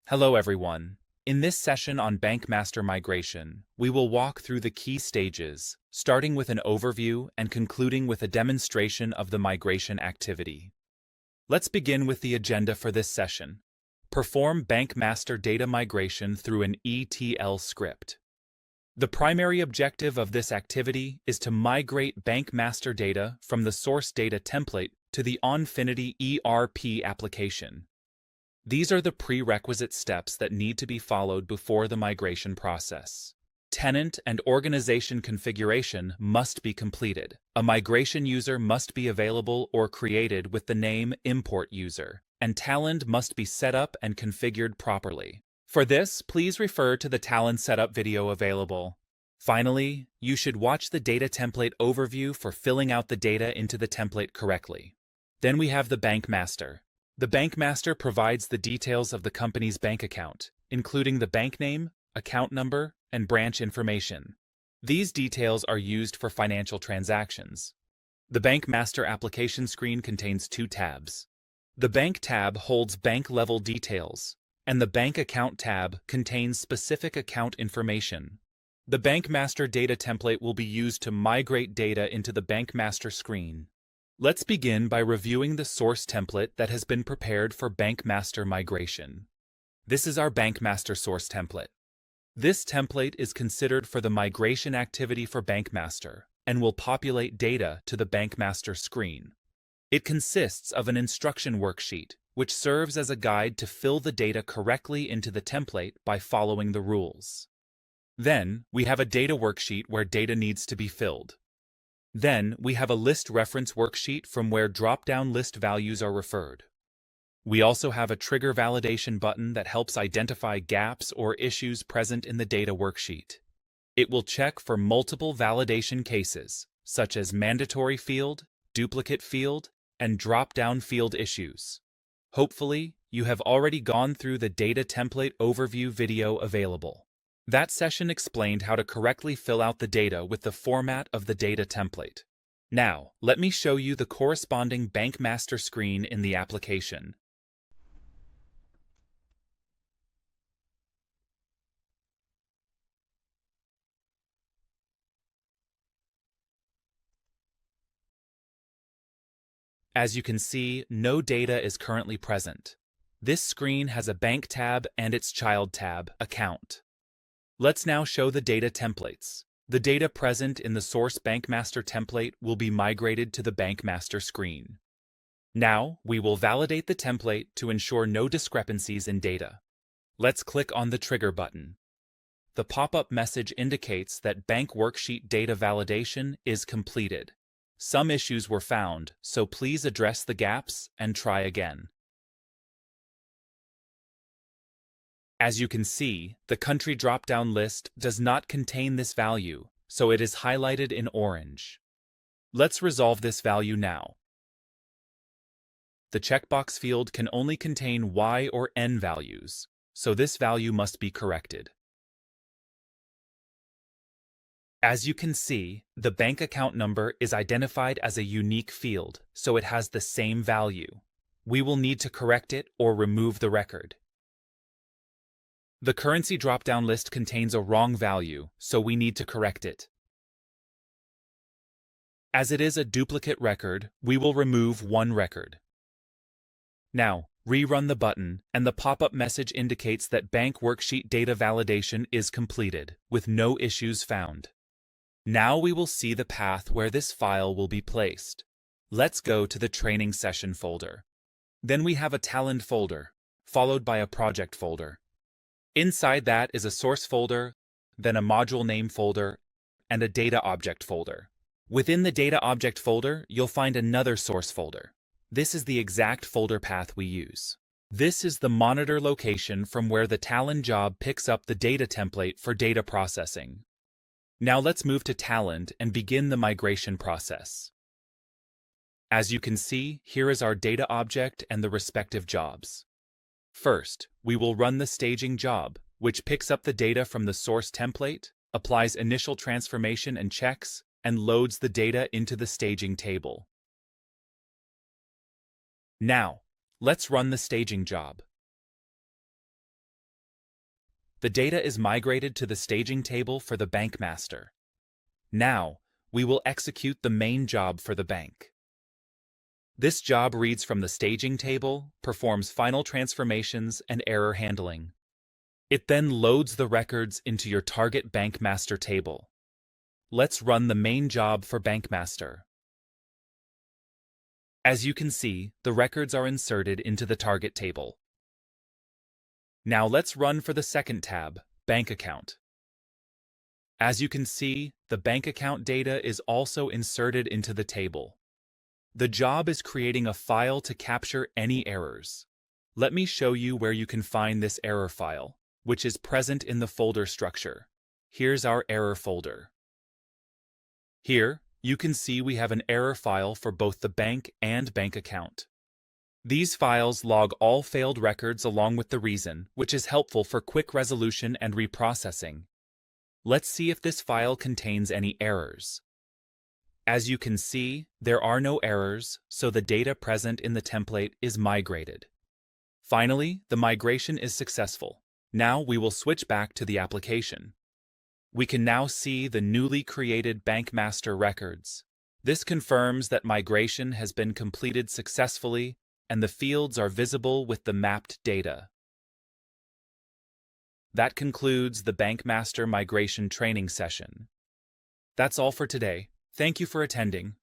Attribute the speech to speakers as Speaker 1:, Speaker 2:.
Speaker 1: Hello everyone. In this session on Bank Master Migration, we will walk through the key stages, starting with an overview and concluding with a demonstration of the migration activity. Let's begin with the agenda for this session. Perform Bank Master data migration through an ETL script. The primary objective of this activity is to migrate Bank Master data from the source data template to the Onfinity ERP application. These are the prerequisite steps that need to be followed before the migration process. Tenant and organization configuration must be completed. A migration user must be available or created with the name import user, and Talon must be set up and configured properly. For this, please refer to the Talon setup video available. Finally, you should watch the data template overview for filling out the data into the template correctly. Then we have the Bank Master. The Bank Master provides the details of the company's bank account, including the bank name, account number, and branch information. These details are used for financial transactions. The Bank Master application screen contains two tabs. The Bank tab holds bank-level details, and the Bank Account tab contains specific account information. The Bank Master data template will be used to migrate data into the Bank Master screen. Let's begin by reviewing the source template that has been prepared for Bank Master migration. This is our Bank Master source template. This template is considered for the migration activity for Bank Master and will populate data to the Bank Master screen. It consists of an instruction worksheet, which serves as a guide to fill the data correctly into the template by following the rules. Then, we have a data worksheet where data needs to be filled. Then, we have a list reference worksheet from where drop-down list values are referred. We also have a trigger validation button that helps identify gaps or issues present in the data worksheet. It will check for multiple validation cases, such as mandatory field, duplicate field, and drop-down field issues. Hopefully, you have already gone through the data template overview video available. That session explained how to correctly fill out the data with the format of the data template. Now, let me show you the corresponding Bank Master screen in the application. As you can see, no data is currently present. This screen has a Bank tab and its child tab, Account. Let's now show the data templates. The data present in the source Bank Master template will be migrated to the Bank Master screen. Now, we will validate the template to ensure no discrepancies in data. Let's click on the Trigger button. The pop-up message indicates that Bank Worksheet data validation is completed. Some issues were found, so please address the gaps and try again. As you can see, the country drop-down list does not contain this value, so it is highlighted in orange. Let's resolve this value now. The checkbox field can only contain Y or N values, so this value must be corrected. As you can see, the bank account number is identified as a unique field, so it has the same value. We will need to correct it or remove the record. The currency drop-down list contains a wrong value, so we need to correct it. As it is a duplicate record, we will remove one record. Now, rerun the button, and the pop-up message indicates that Bank Worksheet data validation is completed, with no issues found. Now we will see the path where this file will be placed. Let's go to the Training Session folder. Then we have a Talon folder, followed by a Project folder. Inside that is a source folder, then a module name folder, and a data object folder. Within the data object folder, you'll find another source folder. This is the exact folder path we use. This is the monitor location from where the Talon job picks up the data template for data processing. Now let's move to Talon and begin the migration process. As you can see, here is our data object and the respective jobs. First, we will run the staging job, which picks up the data from the source template, applies initial transformation and checks, and loads the data into the staging table. Now, let's run the staging job. The data is migrated to the staging table for the bank master. Now, we will execute the main job for the bank. This job reads from the staging table, performs final transformations and error handling. It then loads the records into your target bank master table. Let's run the main job for bank master. As you can see, the records are inserted into the target table. Now let's run for the second tab, Bank Account. As you can see, the bank account data is also inserted into the table. The job is creating a file to capture any errors. Let me show you where you can find this error file, which is present in the folder structure. Here's our error folder. Here, you can see we have an error file for both the bank and bank account. These files log all failed records along with the reason, which is helpful for quick resolution and reprocessing. Let's see if this file contains any errors. As you can see, there are no errors, so the data present in the template is migrated. Finally, the migration is successful. Now we will switch back to the application. We can now see the newly created bank master records. This confirms that migration has been completed successfully and the fields are visible with the mapped data. That concludes the Bank Master Migration training session. That's all for today. Thank you for attending.